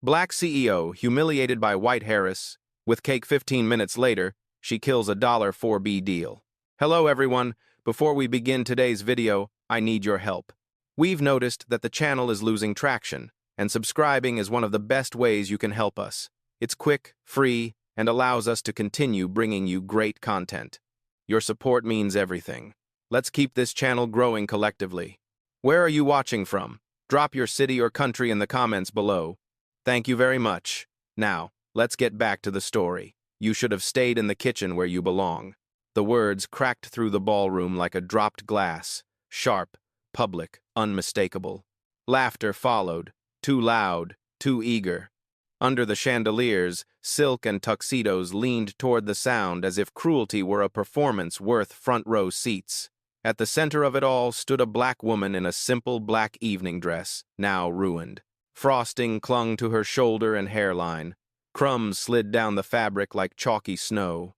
Black CEO humiliated by white Heiress. With cake 15 minutes later, she kills a $4B deal. Hello everyone, before we begin today's video, I need your help. We've noticed that the channel is losing traction, and subscribing is one of the best ways you can help us. It's quick, free, and allows us to continue bringing you great content. Your support means everything. Let's keep this channel growing collectively. Where are you watching from? Drop your city or country in the comments below. Thank you very much. Now, let's get back to the story. You should have stayed in the kitchen where you belong. The words cracked through the ballroom like a dropped glass. Sharp, public, unmistakable. Laughter followed. Too loud, too eager. Under the chandeliers, silk and tuxedos leaned toward the sound as if cruelty were a performance worth front-row seats. At the center of it all stood a black woman in a simple black evening dress, now ruined. Frosting clung to her shoulder and hairline. Crumbs slid down the fabric like chalky snow.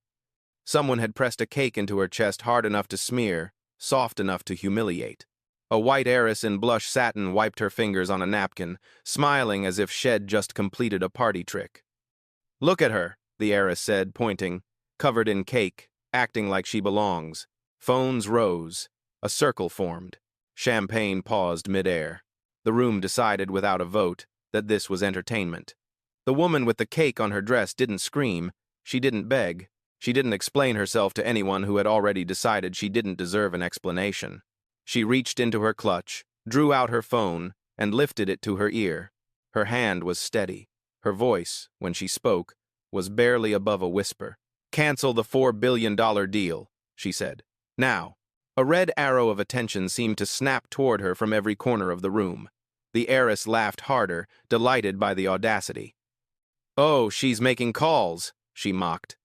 Someone had pressed a cake into her chest hard enough to smear, soft enough to humiliate. A white heiress in blush satin wiped her fingers on a napkin, smiling as if she'd just completed a party trick. "Look at her," the heiress said, pointing, covered in cake, acting like she belongs. Phones rose. A circle formed. Champagne paused midair. The room decided without a vote that this was entertainment. The woman with the cake on her dress didn't scream. She didn't beg. She didn't explain herself to anyone who had already decided she didn't deserve an explanation. She reached into her clutch, drew out her phone, and lifted it to her ear. Her hand was steady. Her voice, when she spoke, was barely above a whisper. "Cancel the $4 billion deal," she said. "Now." A red arrow of attention seemed to snap toward her from every corner of the room. The heiress laughed harder, delighted by the audacity. "Oh, she's making calls," she mocked.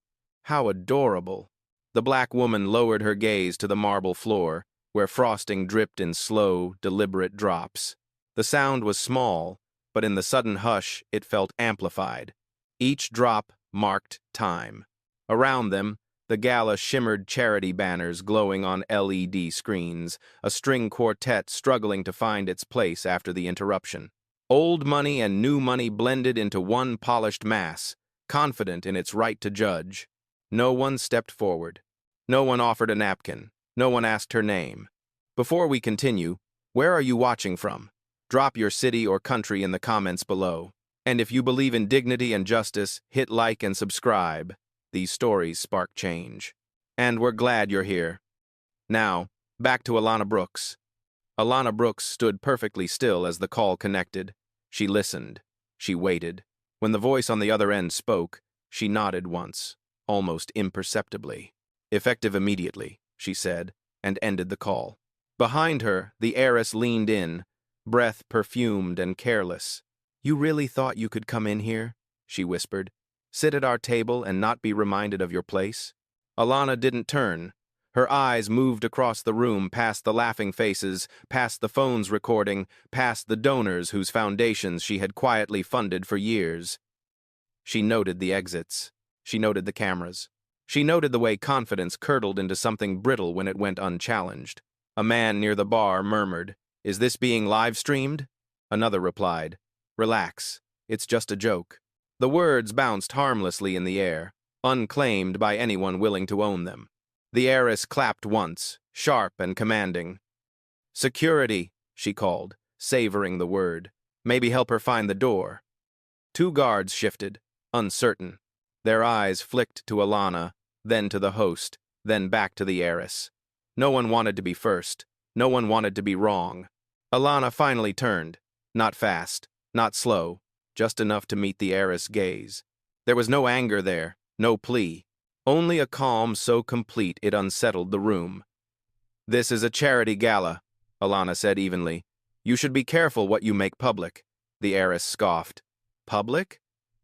"How adorable." The black woman lowered her gaze to the marble floor, where frosting dripped in slow, deliberate drops. The sound was small, but in the sudden hush it felt amplified. Each drop marked time. Around them, the gala shimmered charity banners glowing on LED screens, a string quartet struggling to find its place after the interruption. Old money and new money blended into one polished mass, confident in its right to judge. No one stepped forward. No one offered a napkin. No one asked her name. Before we continue, where are you watching from? Drop your city or country in the comments below. And if you believe in dignity and justice, hit like and subscribe. These stories spark change. And we're glad you're here. Now, back to Alana Brooks. Alana Brooks stood perfectly still as the call connected. She listened. She waited. When the voice on the other end spoke, she nodded once, almost imperceptibly. "Effective immediately," she said, and ended the call. Behind her, the heiress leaned in, breath perfumed and careless. "You really thought you could come in here?" she whispered. "Sit at our table and not be reminded of your place?" Alana didn't turn. Her eyes moved across the room past the laughing faces, past the phones recording, past the donors whose foundations she had quietly funded for years. She noted the exits. She noted the cameras. She noted the way confidence curdled into something brittle when it went unchallenged. A man near the bar murmured, "Is this being live-streamed?" Another replied, "Relax, it's just a joke." The words bounced harmlessly in the air, unclaimed by anyone willing to own them. The heiress clapped once, sharp and commanding. "Security," she called, savoring the word. "Maybe help her find the door." Two guards shifted, uncertain. Their eyes flicked to Alana, then to the host, then back to the heiress. No one wanted to be first. No one wanted to be wrong. Alana finally turned. Not fast, not slow, just enough to meet the heiress' gaze. There was no anger there, no plea. Only a calm so complete it unsettled the room. "This is a charity gala," Alana said evenly. "You should be careful what you make public." The heiress scoffed. "Public?"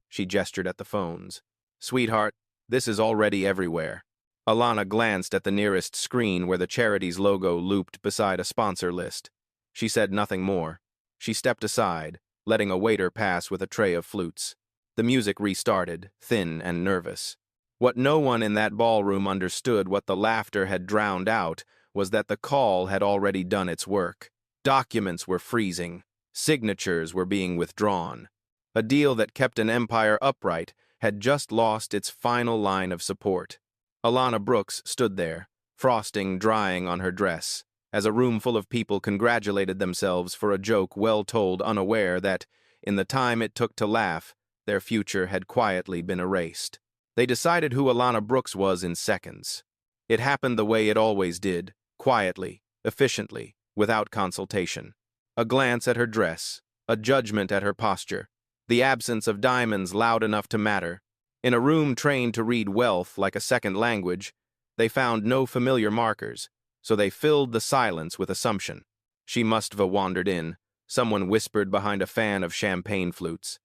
She gestured at the phones. "Sweetheart, this is already everywhere." Alana glanced at the nearest screen where the charity's logo looped beside a sponsor list. She said nothing more. She stepped aside, letting a waiter pass with a tray of flutes. The music restarted, thin and nervous. What no one in that ballroom understood, what the laughter had drowned out, was that the call had already done its work. Documents were freezing. Signatures were being withdrawn. A deal that kept an empire upright had just lost its final line of support. Alana Brooks stood there, frosting drying on her dress, as a room full of people congratulated themselves for a joke well told, unaware that, in the time it took to laugh, their future had quietly been erased. They decided who Alana Brooks was in seconds. It happened the way it always did, quietly, efficiently, without consultation. A glance at her dress, a judgment at her posture, the absence of diamonds loud enough to matter. In a room trained to read wealth like a second language, they found no familiar markers, so they filled the silence with assumption. She must have wandered in, someone whispered behind a fan of champagne flutes.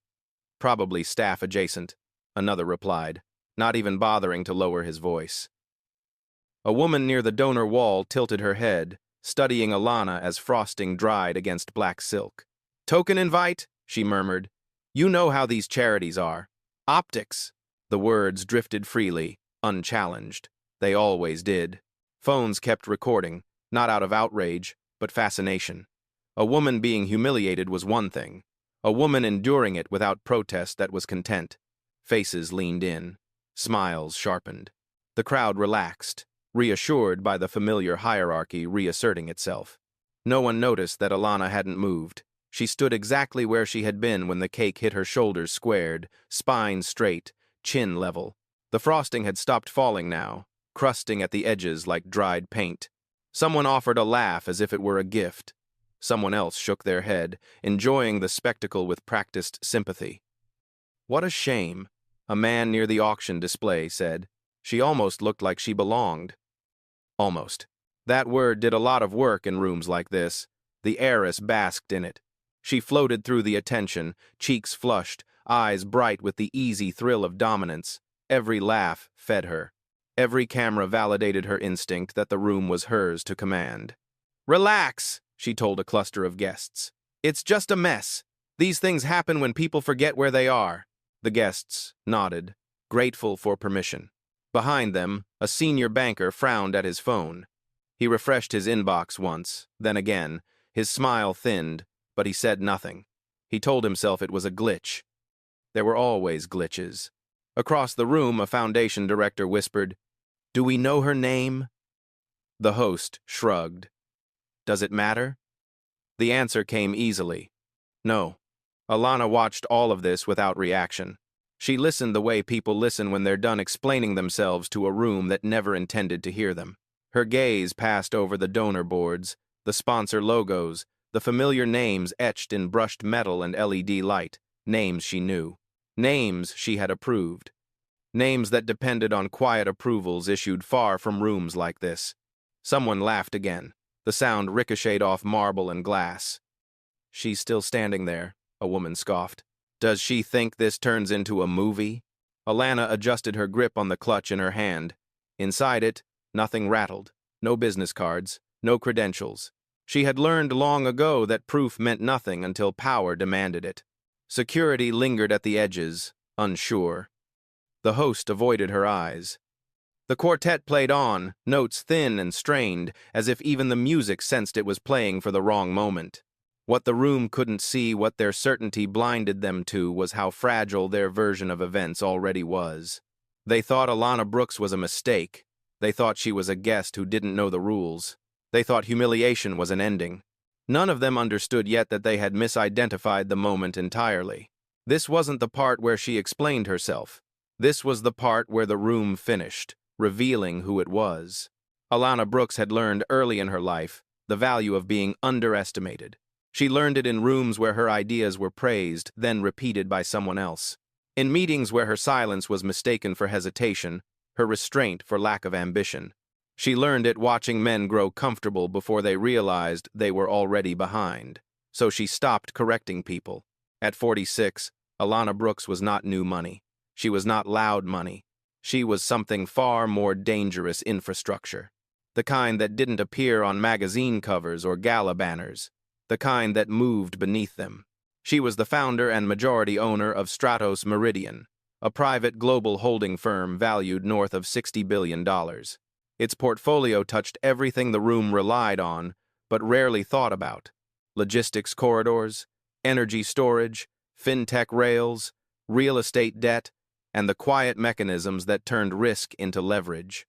Probably staff adjacent, another replied, not even bothering to lower his voice. A woman near the donor wall tilted her head, studying Alana as frosting dried against black silk. "Token invite?" she murmured. "You know how these charities are. Optics." The words drifted freely, unchallenged. They always did. Phones kept recording, not out of outrage, but fascination. A woman being humiliated was one thing. A woman enduring it without protest that was content. Faces leaned in. Smiles sharpened. The crowd relaxed, reassured by the familiar hierarchy reasserting itself. No one noticed that Alana hadn't moved. She stood exactly where she had been when the cake hit her shoulders squared, spine straight, chin level. The frosting had stopped falling now, crusting at the edges like dried paint. Someone offered a laugh as if it were a gift. Someone else shook their head, enjoying the spectacle with practiced sympathy. "What a shame," a man near the auction display said. "She almost looked like she belonged." Almost. That word did a lot of work in rooms like this. The heiress basked in it. She floated through the attention, cheeks flushed, eyes bright with the easy thrill of dominance. Every laugh fed her. Every camera validated her instinct that the room was hers to command. "Relax," she told a cluster of guests. "It's just a mess. These things happen when people forget where they are." The guests nodded, grateful for permission. Behind them, a senior banker frowned at his phone. He refreshed his inbox once, then again. His smile thinned, but he said nothing. He told himself it was a glitch. There were always glitches. Across the room, a foundation director whispered, "Do we know her name?" The host shrugged. "Does it matter?" The answer came easily. No. Alana watched all of this without reaction. She listened the way people listen when they're done explaining themselves to a room that never intended to hear them. Her gaze passed over the donor boards, the sponsor logos, the familiar names etched in brushed metal and LED light, names she knew, names she had approved, names that depended on quiet approvals issued far from rooms like this. Someone laughed again. The sound ricocheted off marble and glass. "She's still standing there," a woman scoffed. "Does she think this turns into a movie?" Alana adjusted her grip on the clutch in her hand. Inside it, nothing rattled. No business cards, no credentials. She had learned long ago that proof meant nothing until power demanded it. Security lingered at the edges, unsure. The host avoided her eyes. The quartet played on, notes thin and strained, as if even the music sensed it was playing for the wrong moment. What the room couldn't see, what their certainty blinded them to, was how fragile their version of events already was. They thought Alana Brooks was a mistake. They thought she was a guest who didn't know the rules. They thought humiliation was an ending. None of them understood yet that they had misidentified the moment entirely. This wasn't the part where she explained herself. This was the part where the room finished, revealing who it was. Alana Brooks had learned early in her life the value of being underestimated. She learned it in rooms where her ideas were praised, then repeated by someone else. In meetings where her silence was mistaken for hesitation, her restraint for lack of ambition. She learned it watching men grow comfortable before they realized they were already behind. So she stopped correcting people. At 46, Alana Brooks was not new money. She was not loud money. She was something far more dangerous infrastructure. The kind that didn't appear on magazine covers or gala banners. The kind that moved beneath them. She was the founder and majority owner of Stratos Meridian, a private global holding firm valued north of $60 billion. Its portfolio touched everything the room relied on, but rarely thought about. Logistics corridors, energy storage, fintech rails, real estate debt, and the quiet mechanisms that turned risk into leverage.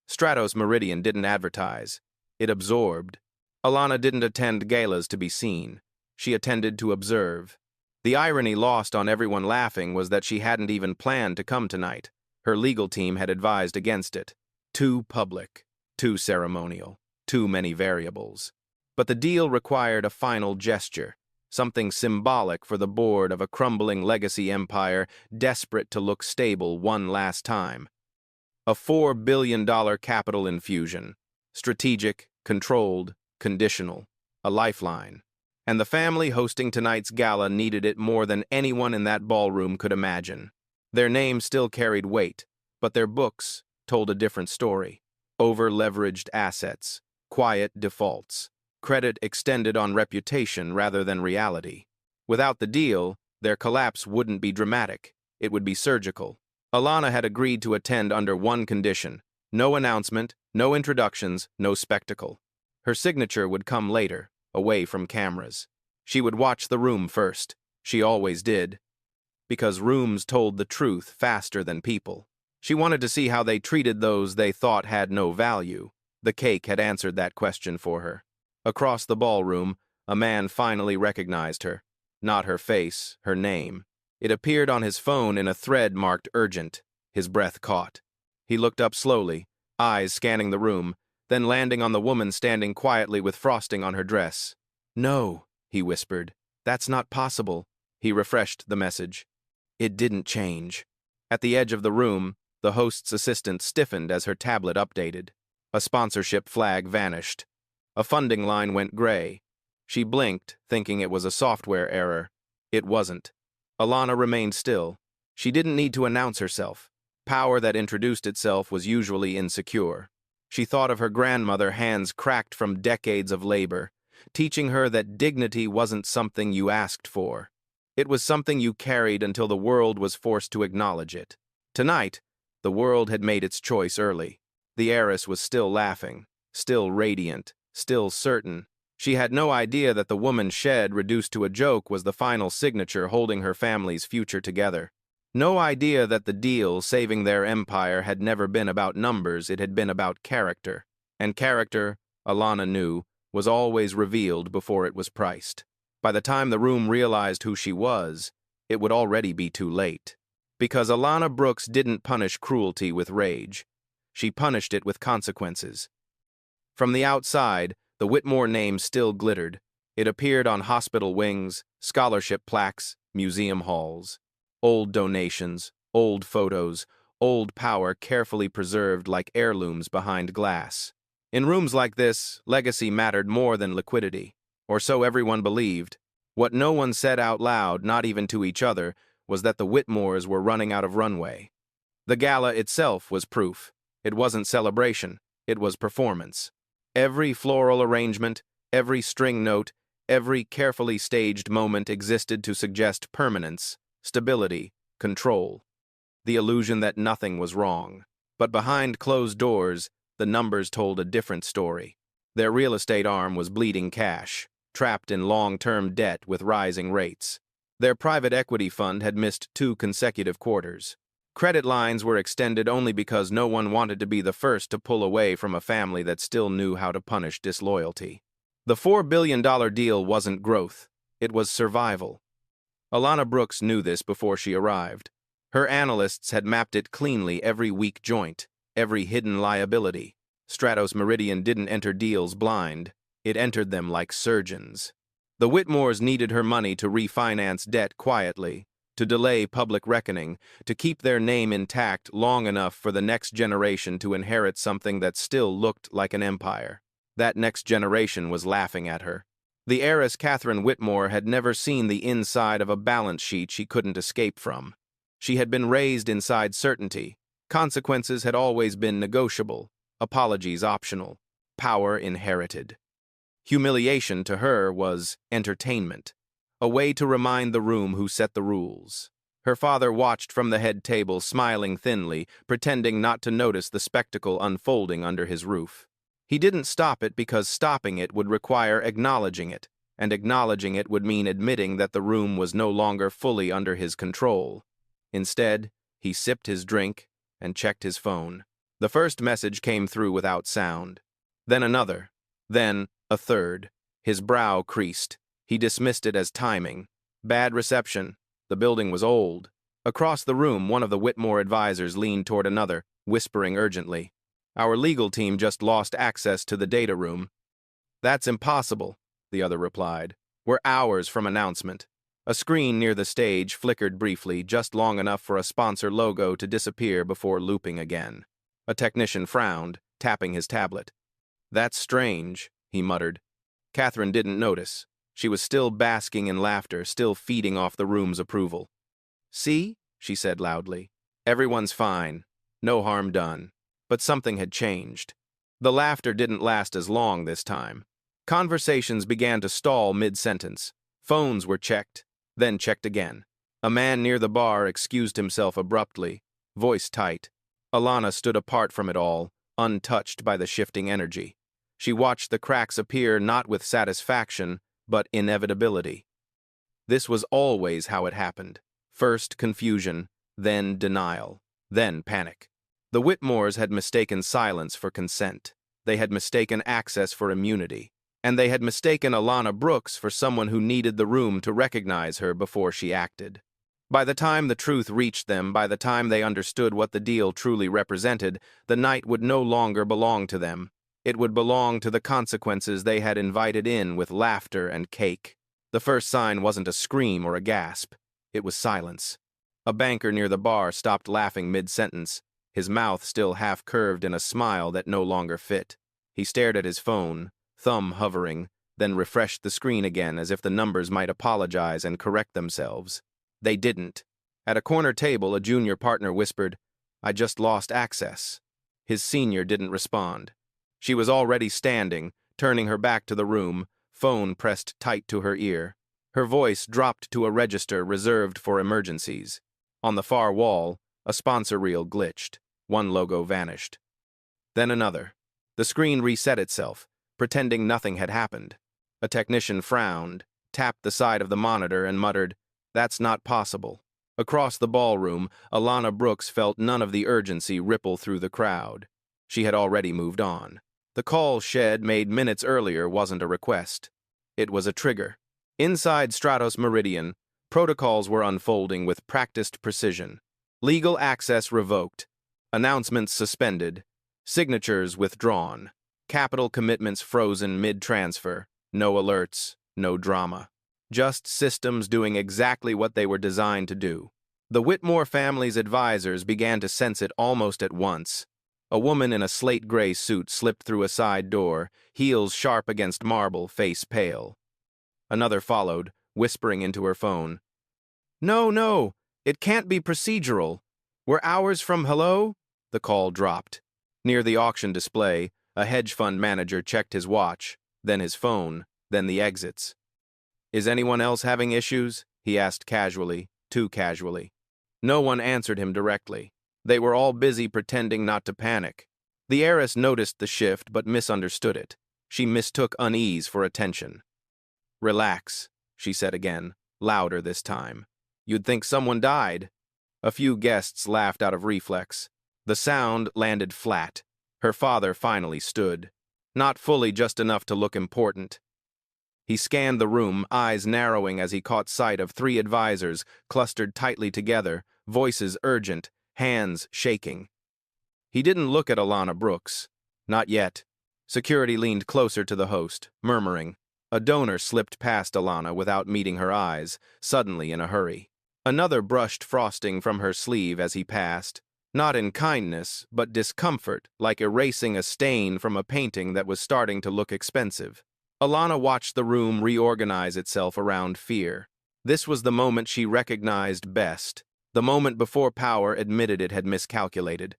Stratos Meridian didn't advertise. It absorbed. Alana didn't attend galas to be seen. She attended to observe. The irony lost on everyone laughing was that she hadn't even planned to come tonight. Her legal team had advised against it. Too public, too ceremonial, too many variables. But the deal required a final gesture, something symbolic for the board of a crumbling legacy empire desperate to look stable one last time. A $4 billion capital infusion, strategic, controlled, conditional, a lifeline. And the family hosting tonight's gala needed it more than anyone in that ballroom could imagine. Their names still carried weight, but their books told a different story. Over-leveraged assets, quiet defaults, credit extended on reputation rather than reality. Without the deal, their collapse wouldn't be dramatic. It would be surgical. Alana had agreed to attend under one condition: no announcement, no introductions, no spectacle. Her signature would come later, away from cameras. She would watch the room first. She always did. Because rooms told the truth faster than people. She wanted to see how they treated those they thought had no value. The cake had answered that question for her. Across the ballroom, a man finally recognized her. Not her face, her name. It appeared on his phone in a thread marked urgent. His breath caught. He looked up slowly, eyes scanning the room, then landing on the woman standing quietly with frosting on her dress. "No," he whispered. "That's not possible." He refreshed the message. It didn't change. At the edge of the room, the host's assistant stiffened as her tablet updated. A sponsorship flag vanished. A funding line went gray. She blinked, thinking it was a software error. It wasn't. Alana remained still. She didn't need to announce herself. Power that introduced itself was usually insecure. She thought of her grandmother, hands cracked from decades of labor, teaching her that dignity wasn't something you asked for. It was something you carried until the world was forced to acknowledge it. Tonight, the world had made its choice early. The heiress was still laughing, still radiant, still certain. She had no idea that the woman shed reduced to a joke was the final signature holding her family's future together. No idea that the deal saving their empire had never been about numbers, it had been about character. And character, Alana knew, was always revealed before it was priced. By the time the room realized who she was, it would already be too late. Because Alana Brooks didn't punish cruelty with rage. She punished it with consequences. From the outside, the Whitmore name still glittered. It appeared on hospital wings, scholarship plaques, museum halls. Old donations, old photos, old power carefully preserved like heirlooms behind glass. In rooms like this, legacy mattered more than liquidity. Or so everyone believed. What no one said out loud, not even to each other, was that the Whitmores were running out of runway. The gala itself was proof. It wasn't celebration, it was performance. Every floral arrangement, every string note, every carefully staged moment existed to suggest permanence, stability, control. The illusion that nothing was wrong. But behind closed doors, the numbers told a different story. Their real estate arm was bleeding cash, trapped in long-term debt with rising rates. Their private equity fund had missed 2 consecutive quarters. Credit lines were extended only because no one wanted to be the first to pull away from a family that still knew how to punish disloyalty. The $4 billion deal wasn't growth, it was survival. Alana Brooks knew this before she arrived. Her analysts had mapped it cleanly, every weak joint, every hidden liability. Stratos Meridian didn't enter deals blind, it entered them like surgeons. The Whitmores needed her money to refinance debt quietly, to delay public reckoning, to keep their name intact long enough for the next generation to inherit something that still looked like an empire. That next generation was laughing at her. The heiress Catherine Whitmore had never seen the inside of a balance sheet she couldn't escape from. She had been raised inside certainty. Consequences had always been negotiable, apologies optional, power inherited. Humiliation to her was entertainment, a way to remind the room who set the rules. Her father watched from the head table, smiling thinly, pretending not to notice the spectacle unfolding under his roof. He didn't stop it because stopping it would require acknowledging it. and acknowledging it would mean admitting that the room was no longer fully under his control. Instead, he sipped his drink and checked his phone. The first message came through without sound. Then another. Then a third. His brow creased. He dismissed it as timing. Bad reception. The building was old. Across the room, one of the Whitmore advisors leaned toward another, whispering urgently. Our legal team just lost access to the data room. That's impossible, the other replied. We're hours from announcement. A screen near the stage flickered briefly, just long enough for a sponsor logo to disappear before looping again. A technician frowned, tapping his tablet. That's strange, he muttered. Catherine didn't notice. She was still basking in laughter, still feeding off the room's approval. See, she said loudly. Everyone's fine. No harm done. But something had changed. The laughter didn't last as long this time. Conversations began to stall mid-sentence. Phones were checked, then checked again. A man near the bar excused himself abruptly, voice tight. Alana stood apart from it all, untouched by the shifting energy. She watched the cracks appear not with satisfaction, but inevitability. This was always how it happened. First confusion, then denial, then panic. The Whitmores had mistaken silence for consent. They had mistaken access for immunity. And they had mistaken Alana Brooks for someone who needed the room to recognize her before she acted. By the time the truth reached them, by the time they understood what the deal truly represented, the night would no longer belong to them. It would belong to the consequences they had invited in with laughter and cake. The first sign wasn't a scream or a gasp. It was silence. A banker near the bar stopped laughing mid-sentence, his mouth still half-curved in a smile that no longer fit. He stared at his phone, thumb hovering, then refreshed the screen again as if the numbers might apologize and correct themselves. They didn't. At a corner table, a junior partner whispered, "I just lost access." His senior didn't respond. She was already standing, turning her back to the room, phone pressed tight to her ear. Her voice dropped to a register reserved for emergencies. On the far wall, a sponsor reel glitched. One logo vanished. Then another. The screen reset itself, pretending nothing had happened. A technician frowned, tapped the side of the monitor, and muttered, "That's not possible." Across the ballroom, Alana Brooks felt none of the urgency ripple through the crowd. She had already moved on. The call Shed made minutes earlier wasn't a request. It was a trigger. Inside Stratos Meridian, protocols were unfolding with practiced precision. Legal access revoked. Announcements suspended. Signatures withdrawn. Capital commitments frozen mid-transfer. No alerts, no drama. Just systems doing exactly what they were designed to do. The Whitmore family's advisors began to sense it almost at once. A woman in a slate-gray suit slipped through a side door, heels sharp against marble, face pale. Another followed, whispering into her phone. No, it can't be procedural. We're hours from hello?" The call dropped. Near the auction display, a hedge fund manager checked his watch, then his phone, then the exits. "Is anyone else having issues?" he asked casually, too casually. No one answered him directly. They were all busy pretending not to panic. The heiress noticed the shift but misunderstood it. She mistook unease for attention. "Relax," she said again, louder this time. "You'd think someone died." A few guests laughed out of reflex. The sound landed flat. Her father finally stood. Not fully, just enough to look important. He scanned the room, eyes narrowing as he caught sight of three advisors clustered tightly together, voices urgent, hands shaking. He didn't look at Alana Brooks. Not yet. Security leaned closer to the host, murmuring. A donor slipped past Alana without meeting her eyes, suddenly in a hurry. Another brushed frosting from her sleeve as he passed, not in kindness, but discomfort, like erasing a stain from a painting that was starting to look expensive. Alana watched the room reorganize itself around fear. This was the moment she recognized best, the moment before power admitted it had miscalculated,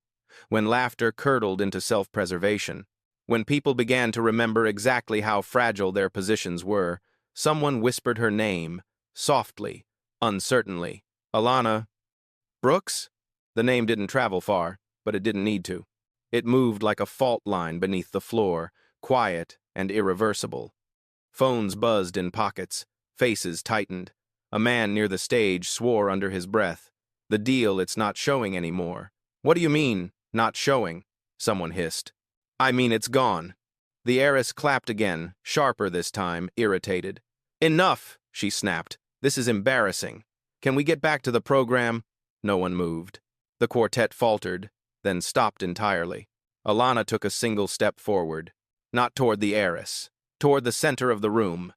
when laughter curdled into self-preservation, when people began to remember exactly how fragile their positions were. Someone whispered her name, softly, uncertainly. "Alana Brooks?" The name didn't travel far, but it didn't need to. It moved like a fault line beneath the floor, quiet and irreversible. Phones buzzed in pockets. Faces tightened. A man near the stage swore under his breath. The deal, it's not showing anymore. What do you mean, not showing? Someone hissed. I mean, it's gone. The heiress clapped again, sharper this time, irritated. Enough, she snapped. This is embarrassing. Can we get back to the program? No one moved. The quartet faltered, then stopped entirely. Alana took a single step forward, not toward the heiress, toward the center of the room.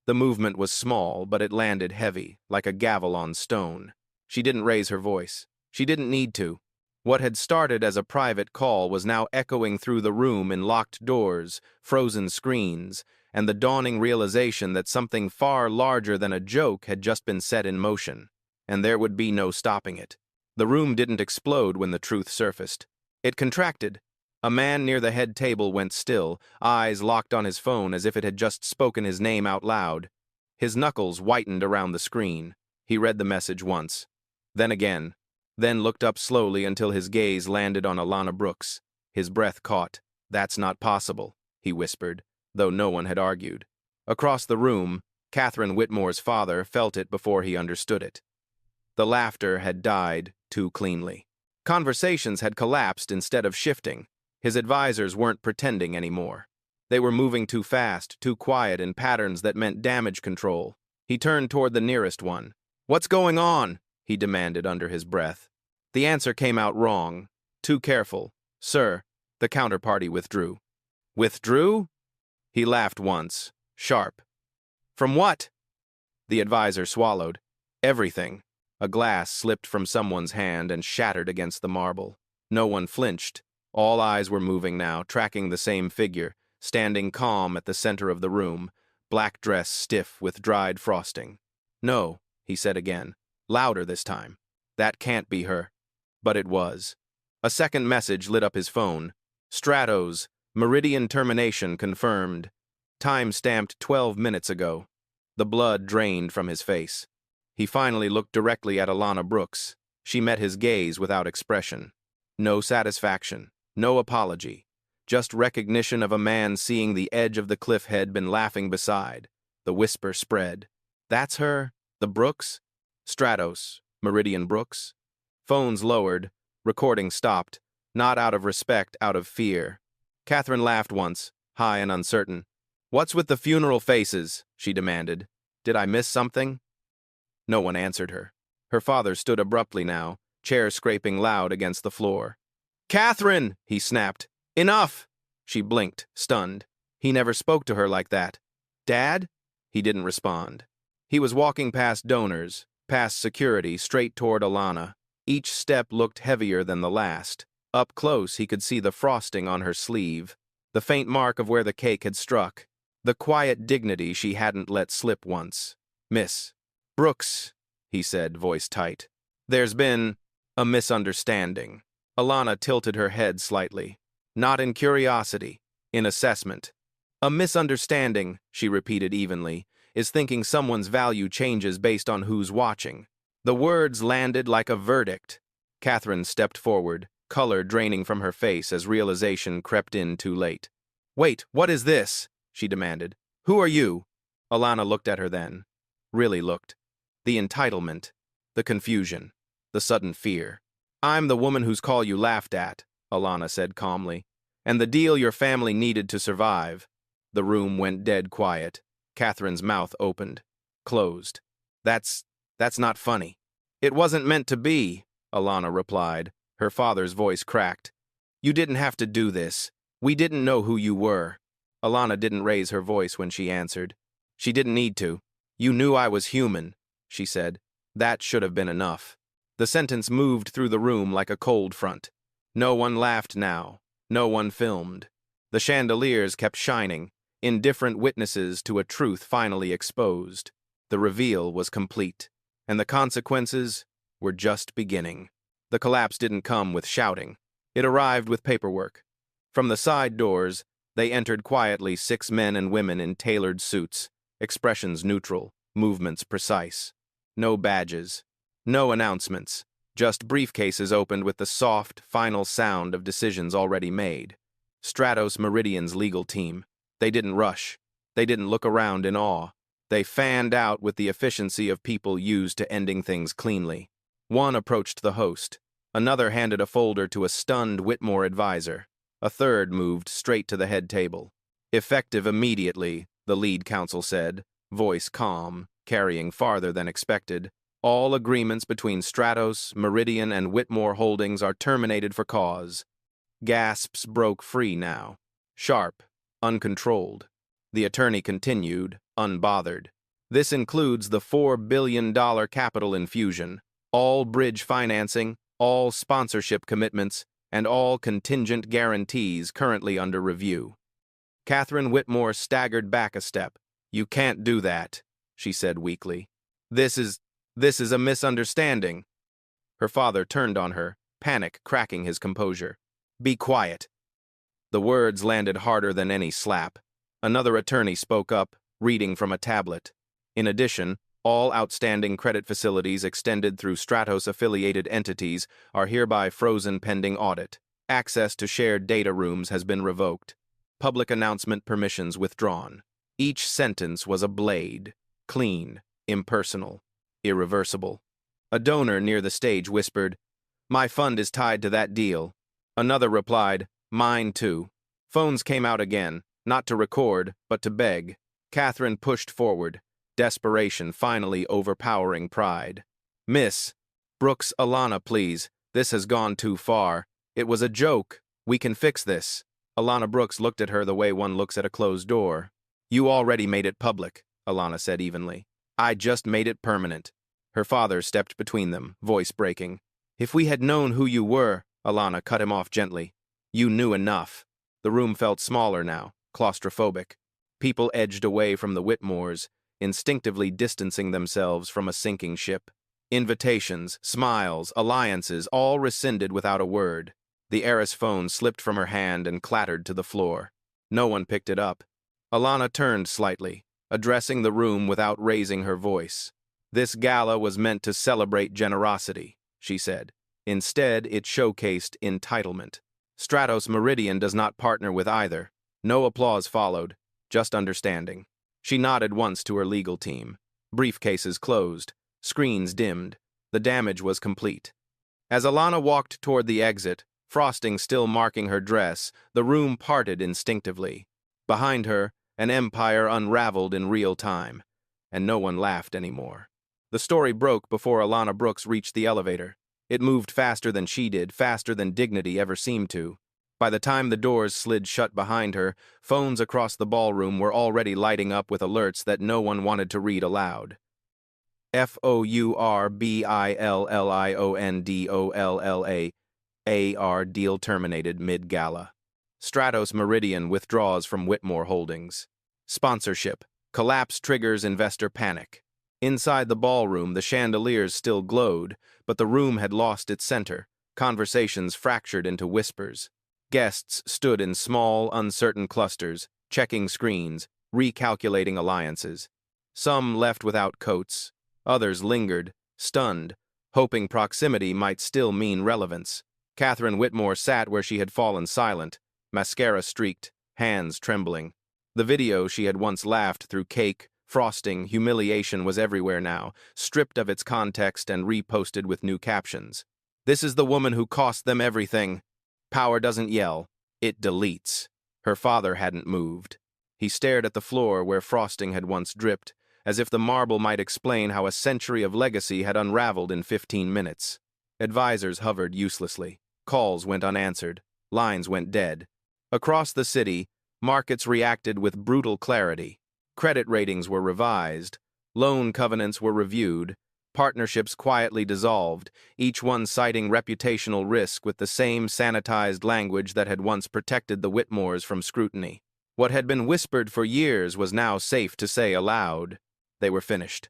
The movement was small, but it landed heavy, like a gavel on stone. She didn't raise her voice. She didn't need to. What had started as a private call was now echoing through the room in locked doors, frozen screens, and the dawning realization that something far larger than a joke had just been set in motion, and there would be no stopping it. The room didn't explode when the truth surfaced. It contracted. A man near the head table went still, eyes locked on his phone as if it had just spoken his name out loud. His knuckles whitened around the screen. He read the message once, then again, then looked up slowly until his gaze landed on Alana Brooks. His breath caught. That's not possible, he whispered, though no one had argued. Across the room, Catherine Whitmore's father felt it before he understood it. The laughter had died too cleanly. Conversations had collapsed instead of shifting. His advisors weren't pretending anymore. They were moving too fast, too quiet in patterns that meant damage control. He turned toward the nearest one. What's going on? He demanded under his breath. The answer came out wrong. Too careful. Sir, the counterparty withdrew. Withdrew? He laughed once, sharp. From what? The advisor swallowed. Everything. A glass slipped from someone's hand and shattered against the marble. No one flinched. All eyes were moving now, tracking the same figure, standing calm at the center of the room, black dress stiff with dried frosting. No, he said again, louder this time. That can't be her. But it was. A second message lit up his phone. Stratos, meridian termination confirmed. Time stamped 12 minutes ago. The blood drained from his face. He finally looked directly at Alana Brooks. She met his gaze without expression. No satisfaction, no apology, just recognition of a man seeing the edge of the cliff he'd been laughing beside. The whisper spread. That's her? The Brooks? Stratos, Meridian Brooks? Phones lowered, recording stopped, not out of respect, out of fear. Catherine laughed once, high and uncertain. What's with the funeral faces? She demanded. Did I miss something? No one answered her. Her father stood abruptly now, chair scraping loud against the floor. Catherine! He snapped. Enough! She blinked, stunned. He never spoke to her like that. Dad? He didn't respond. He was walking past donors, past security, straight toward Alana. Each step looked heavier than the last. Up close, he could see the frosting on her sleeve, the faint mark of where the cake had struck, the quiet dignity she hadn't let slip once. Miss Brooks, he said, voice tight. There's been a misunderstanding. Alana tilted her head slightly. Not in curiosity, in assessment. A misunderstanding, she repeated evenly, is thinking someone's value changes based on who's watching. The words landed like a verdict. Catherine stepped forward, color draining from her face as realization crept in too late. Wait, what is this? She demanded. Who are you? Alana looked at her then. Really looked. The entitlement, the confusion, the sudden fear. I'm the woman whose call you laughed at, Alana said calmly, and the deal your family needed to survive. The room went dead quiet. Catherine's mouth opened, closed. That's not funny. It wasn't meant to be, Alana replied. Her father's voice cracked. You didn't have to do this. We didn't know who you were. Alana didn't raise her voice when she answered. She didn't need to. You knew I was human, she said. That should have been enough. The sentence moved through the room like a cold front. No one laughed now. No one filmed. The chandeliers kept shining, indifferent witnesses to a truth finally exposed. The reveal was complete, and the consequences were just beginning. The collapse didn't come with shouting. It arrived with paperwork. From the side doors, they entered quietly 6 men and women in tailored suits, expressions neutral, movements precise. No badges. No announcements, just briefcases opened with the soft, final sound of decisions already made. Stratos Meridian's legal team. They didn't rush. They didn't look around in awe. They fanned out with the efficiency of people used to ending things cleanly. One approached the host. Another handed a folder to a stunned Whitmore advisor. A third moved straight to the head table. Effective immediately, the lead counsel said, voice calm, carrying farther than expected. All agreements between Stratos, Meridian, and Whitmore Holdings are terminated for cause. Gasps broke free now. Sharp, uncontrolled. The attorney continued, unbothered. This includes the $4 billion capital infusion, all bridge financing, all sponsorship commitments, and all contingent guarantees currently under review. Catherine Whitmore staggered back a step. You can't do that, she said weakly. This is a misunderstanding. Her father turned on her, panic cracking his composure. Be quiet. The words landed harder than any slap. Another attorney spoke up, reading from a tablet. In addition, all outstanding credit facilities extended through Stratos-affiliated entities are hereby frozen pending audit. Access to shared data rooms has been revoked. Public announcement permissions withdrawn. Each sentence was a blade, clean, impersonal, irreversible. A donor near the stage whispered, "My fund is tied to that deal." Another replied, "Mine too." Phones came out again, not to record, but to beg. Catherine pushed forward, desperation finally overpowering pride. "Miss Brooks, Alana, please. This has gone too far. It was a joke. We can fix this." Alana Brooks looked at her the way one looks at a closed door. "You already made it public," Alana said evenly. "I just made it permanent." Her father stepped between them, voice breaking. "If we had known who you were," Alana cut him off gently. "You knew enough." The room felt smaller now, claustrophobic. People edged away from the Whitmores, instinctively distancing themselves from a sinking ship. Invitations, smiles, alliances, all rescinded without a word. The Heiress phone slipped from her hand and clattered to the floor. No one picked it up. Alana turned slightly, addressing the room without raising her voice. "This gala was meant to celebrate generosity," she said. Instead, it showcased entitlement. Stratos Meridian does not partner with either. No applause followed, just understanding. She nodded once to her legal team. Briefcases closed, screens dimmed. The damage was complete. As Alana walked toward the exit, frosting still marking her dress, the room parted instinctively. Behind her, an empire unraveled in real time, and no one laughed anymore. The story broke before Alana Brooks reached the elevator. It moved faster than she did, faster than dignity ever seemed to. By the time the doors slid shut behind her, phones across the ballroom were already lighting up with alerts that no one wanted to read aloud. FOURBILLIONDOLLA deal terminated mid-gala. Stratos Meridian withdraws from Whitmore Holdings. Sponsorship. Collapse triggers investor panic. Inside the ballroom, the chandeliers still glowed, but the room had lost its center. Conversations fractured into whispers. Guests stood in small, uncertain clusters, checking screens, recalculating alliances. Some left without coats. Others lingered, stunned, hoping proximity might still mean relevance. Catherine Whitmore sat where she had fallen silent, mascara streaked, hands trembling. The video she had once laughed through cake, frosting, humiliation was everywhere now, stripped of its context and reposted with new captions. "This is the woman who cost them everything." Power doesn't yell, it deletes. Her father hadn't moved. He stared at the floor where frosting had once dripped, as if the marble might explain how a century of legacy had unraveled in 15 minutes. Advisors hovered uselessly. Calls went unanswered. Lines went dead. Across the city, markets reacted with brutal clarity. Credit ratings were revised. Loan covenants were reviewed. Partnerships quietly dissolved, each one citing reputational risk with the same sanitized language that had once protected the Whitmores from scrutiny. What had been whispered for years was now safe to say aloud. They were finished.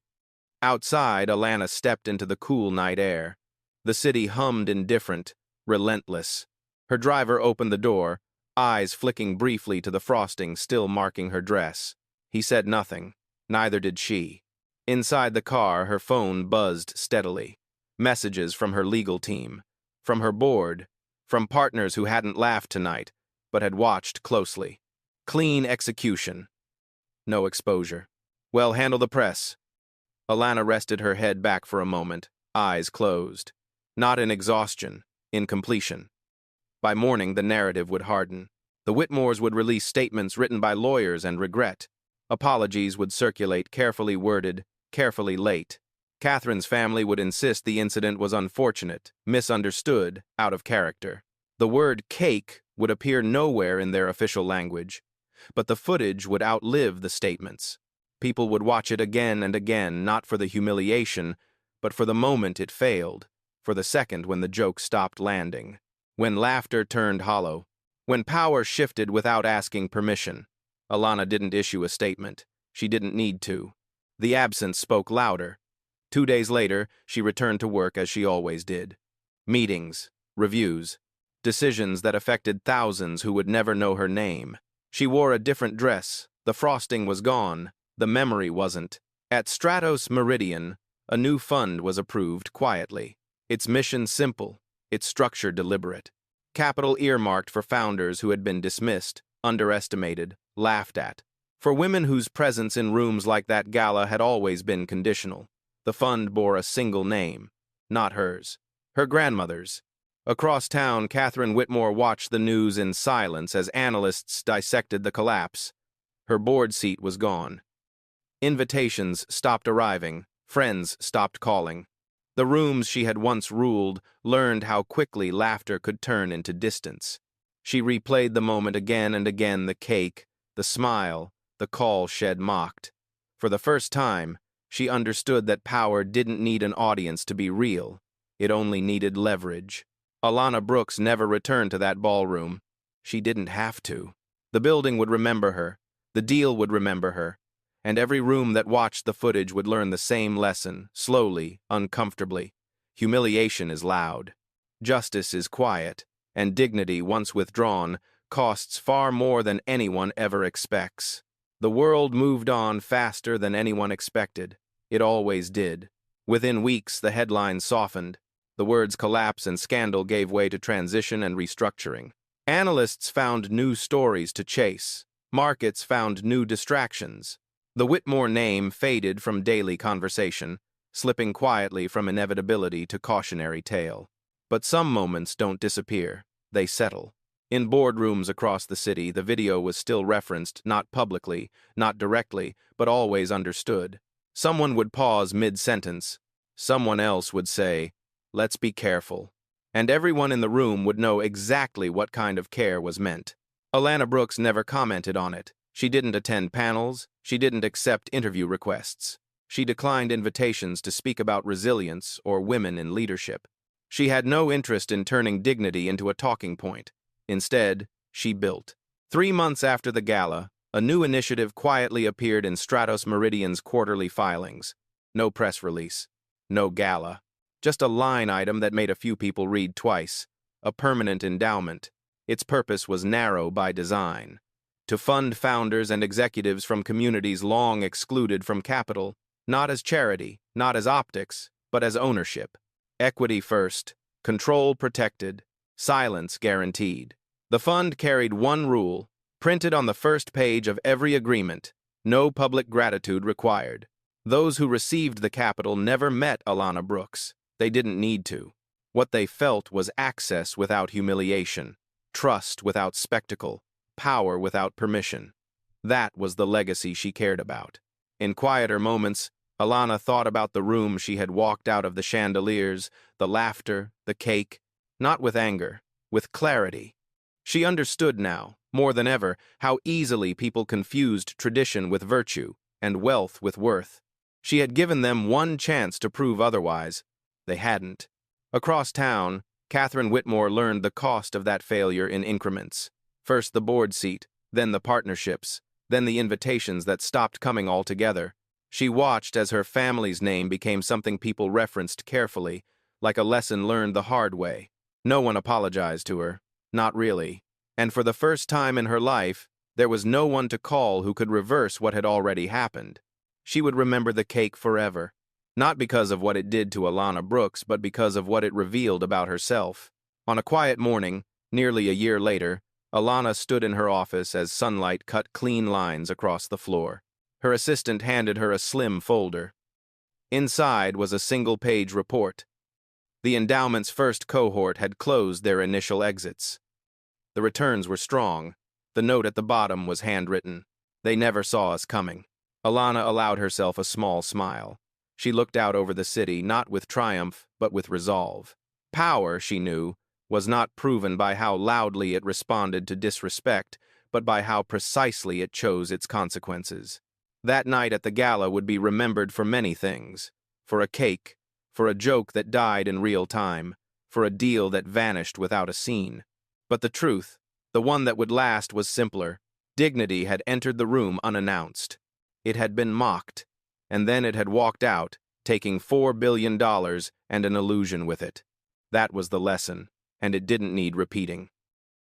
Outside, Alana stepped into the cool night air. The city hummed indifferent, relentless. Her driver opened the door, eyes flicking briefly to the frosting still marking her dress. He said nothing. Neither did she. Inside the car, her phone buzzed steadily. Messages from her legal team, from her board, from partners who hadn't laughed tonight, but had watched closely. Clean execution. No exposure. Well, handle the press. Alana rested her head back for a moment, eyes closed. Not in exhaustion, in completion. By morning, the narrative would harden. The Whitmores would release statements written by lawyers and regret. Apologies would circulate, carefully worded, carefully late. Catherine's family would insist the incident was unfortunate, misunderstood, out of character. The word cake would appear nowhere in their official language, but the footage would outlive the statements. People would watch it again and again, not for the humiliation, but for the moment it failed, for the second when the joke stopped landing, when laughter turned hollow, when power shifted without asking permission. Alana didn't issue a statement. She didn't need to. The absence spoke louder. 2 days later, she returned to work as she always did. Meetings, reviews, decisions that affected thousands who would never know her name. She wore a different dress. The frosting was gone. The memory wasn't. At Stratos Meridian, a new fund was approved quietly. Its mission simple, its structure deliberate. Capital earmarked for founders who had been dismissed, underestimated, laughed at. For women whose presence in rooms like that gala had always been conditional. The fund bore a single name, not hers, her grandmother's. Across town, Catherine Whitmore watched the news in silence as analysts dissected the collapse. Her board seat was gone. Invitations stopped arriving, friends stopped calling. The rooms she had once ruled learned how quickly laughter could turn into distance. She replayed the moment again and again, the cake, the smile, the call shed mocked. For the first time, she understood that power didn't need an audience to be real. It only needed leverage. Alana Brooks never returned to that ballroom. She didn't have to. The building would remember her. The deal would remember her. And every room that watched the footage would learn the same lesson, slowly, uncomfortably. Humiliation is loud. Justice is quiet. And dignity, once withdrawn, costs far more than anyone ever expects. The world moved on faster than anyone expected. It always did. Within weeks, the headlines softened. The words collapse and scandal gave way to transition and restructuring. Analysts found new stories to chase. Markets found new distractions. The Whitmore name faded from daily conversation, slipping quietly from inevitability to cautionary tale. But some moments don't disappear. They settle. In boardrooms across the city, the video was still referenced, not publicly, not directly, but always understood. Someone would pause mid-sentence. Someone else would say, "Let's be careful." And everyone in the room would know exactly what kind of care was meant. Alana Brooks never commented on it. She didn't attend panels. She didn't accept interview requests. She declined invitations to speak about resilience or women in leadership. She had no interest in turning dignity into a talking point. Instead, she built. 3 months after the gala, a new initiative quietly appeared in Stratos Meridian's quarterly filings. No press release. No gala. Just a line item that made a few people read twice. A permanent endowment. Its purpose was narrow by design. To fund founders and executives from communities long excluded from capital, not as charity, not as optics, but as ownership. Equity first, control protected, silence guaranteed. The fund carried one rule, printed on the first page of every agreement: no public gratitude required. Those who received the capital never met Alana Brooks. They didn't need to. What they felt was access without humiliation, trust without spectacle, power without permission. That was the legacy she cared about. In quieter moments, Alana thought about the room she had walked out of, the chandeliers, the laughter, the cake, not with anger, with clarity. She understood now, more than ever, how easily people confused tradition with virtue and wealth with worth. She had given them one chance to prove otherwise. They hadn't. Across town, Catherine Whitmore learned the cost of that failure in increments. First the board seat, then the partnerships, then the invitations that stopped coming altogether. She watched as her family's name became something people referenced carefully, like a lesson learned the hard way. No one apologized to her. Not really. And for the first time in her life, there was no one to call who could reverse what had already happened. She would remember the cake forever. Not because of what it did to Alana Brooks, but because of what it revealed about herself. On a quiet morning, nearly a year later, Alana stood in her office as sunlight cut clean lines across the floor. Her assistant handed her a slim folder. Inside was a single-page report. The endowment's first cohort had closed their initial exits. The returns were strong. The note at the bottom was handwritten. They never saw us coming. Alana allowed herself a small smile. She looked out over the city, not with triumph, but with resolve. Power, she knew, was not proven by how loudly it responded to disrespect, but by how precisely it chose its consequences. That night at the gala would be remembered for many things. For a cake, for a joke that died in real time, for a deal that vanished without a scene. But the truth, the one that would last, was simpler. Dignity had entered the room unannounced. It had been mocked, and then it had walked out, taking $4 billion and an illusion with it. That was the lesson, and it didn't need repeating.